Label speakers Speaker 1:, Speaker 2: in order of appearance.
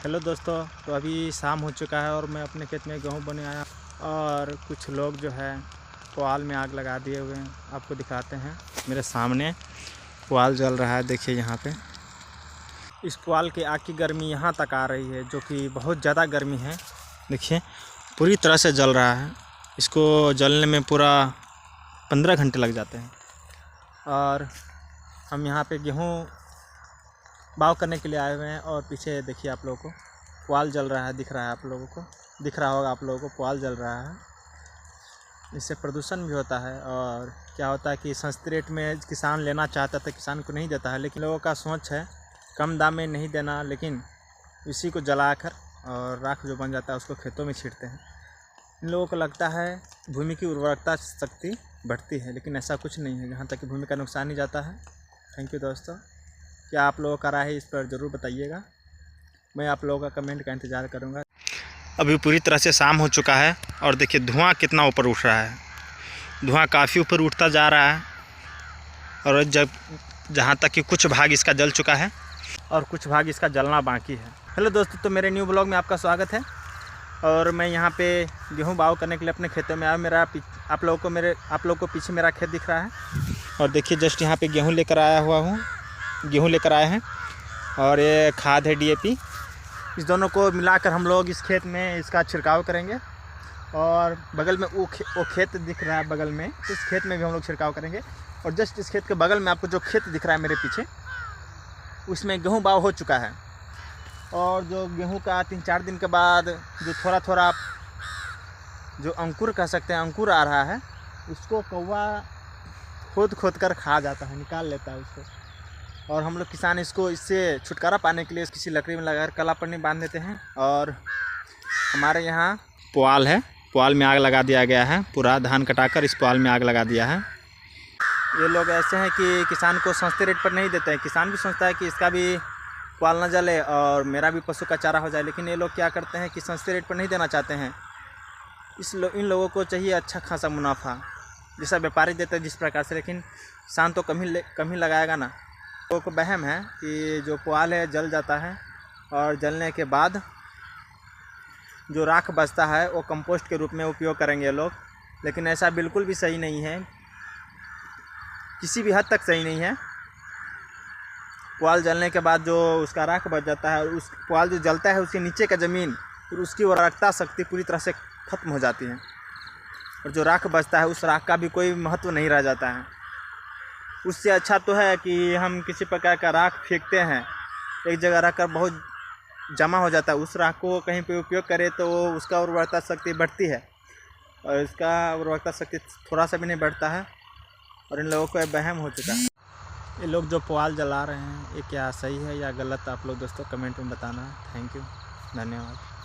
Speaker 1: Hello दोस्तों, तो अभी शाम हो चुका है और मैं अपने खेत में गेहूँ बोने आया और कुछ लोग जो है पुआल में आग लगा दिए हुए हैं। आपको दिखाते हैं, मेरे सामने पुआल जल रहा है। देखिए यहाँ पे इस पुआल की आग की गर्मी यहाँ तक आ रही है, जो कि बहुत ज़्यादा गर्मी है। देखिए पूरी तरह से जल रहा है। इसको जलने में पूरा 15 घंटे लग जाते हैं। और हम यहाँ पे गेहूँ बाव करने के लिए आए हुए हैं और पीछे देखिए आप लोगों को पुआल जल रहा है, दिख रहा है आप लोगों को, दिख रहा होगा आप लोगों को पुआल जल रहा है। इससे प्रदूषण भी होता है और क्या होता है कि सस्ते रेट में किसान लेना चाहता था, किसान को नहीं देता है। लेकिन लोगों का सोच है कम दाम में नहीं देना, लेकिन इसी को जलाकर और राख जो बन जाता है उसको खेतों में छींटते हैं। इन लोगों को लगता है भूमि की उर्वरकता शक्ति बढ़ती है, लेकिन ऐसा कुछ नहीं है। जहाँ तक कि भूमि का नुकसान ही जाता है। थैंक यू दोस्तों। क्या आप लोगों का राय है इस पर ज़रूर बताइएगा। मैं आप लोगों का कमेंट का इंतज़ार करूँगा। अभी पूरी तरह से शाम हो चुका है और देखिए धुआं कितना ऊपर उठ रहा है। धुआं काफ़ी ऊपर उठता जा रहा है और जहाँ तक कि कुछ भाग इसका जल चुका है और कुछ भाग इसका जलना बाकी है। हेलो दोस्तों, तो मेरे न्यू ब्लॉग में आपका स्वागत है। और मैं यहाँ पे गेहूँ बाव करने के लिए अपने खेतों में आया। आप लोगों को पीछे मेरा खेत दिख रहा है और देखिए जस्ट यहाँ पे गेहूँ लेकर आया हुआ हूँ। गेहूँ लेकर आए हैं और ये खाद है DAP। इस दोनों को मिलाकर हम लोग इस खेत में इसका छिड़काव करेंगे। और बगल में वो खेत दिख रहा है बगल में, इस खेत में भी हम लोग छिड़काव करेंगे। और जस्ट इस खेत के बगल में आपको जो खेत दिख रहा है मेरे पीछे, उसमें गेहूँ बाव हो चुका है। और जो गेहूँ का 3-4 दिन के बाद जो थोड़ा थोड़ा जो अंकुर कह सकते हैं, अंकुर आ रहा है, उसको कौवा खोद कर खा जाता है, निकाल लेता है उसको। और हम लोग किसान इससे छुटकारा पाने के लिए किसी लकड़ी में लगाकर कला पन्नी बांध देते हैं। और हमारे यहाँ पुआल है, पुआल में आग लगा दिया गया है। पूरा धान कटाकर इस पुआल में आग लगा दिया है। ये लोग ऐसे हैं कि किसान को सस्ते रेट पर नहीं देते हैं। किसान भी सोचता है कि इसका भी पुआल न जले और मेरा भी पशु का चारा हो जाए, लेकिन ये लोग क्या करते हैं कि सस्ते रेट पर नहीं देना चाहते हैं। इन लोगों को चाहिए अच्छा खासा मुनाफा, जैसा व्यापारी देते हैं जिस प्रकार से। लेकिन किसान तो कम ही लगाएगा ना। लोगों को वहम है कि जो पुआल है जल जाता है और जलने के बाद जो राख बचता है वो कंपोस्ट के रूप में उपयोग करेंगे लोग। लेकिन ऐसा बिल्कुल भी सही नहीं है, किसी भी हद तक सही नहीं है। पुआल जलने के बाद जो उसका राख बच जाता है, उस पुआल जो जलता है उसके नीचे का ज़मीन, फिर उसकी उर्वरकता शक्ति पूरी तरह से ख़त्म हो जाती है। और जो राख बचता है उस राख का भी कोई महत्व नहीं रह जाता है। उससे अच्छा तो है कि हम किसी प्रकार का राख फेंकते हैं, एक जगह रखकर बहुत जमा हो जाता है, उस राख को कहीं पे उपयोग करें तो उसका उर्वरकता शक्ति बढ़ती है। और इसका उर्वरकता शक्ति थोड़ा सा भी नहीं बढ़ता है और इन लोगों को वहम हो चुका है। ये लोग जो पुआल जला रहे हैं ये क्या सही है या गलत, आप लोग दोस्तों कमेंट में बताना। थैंक यू, धन्यवाद।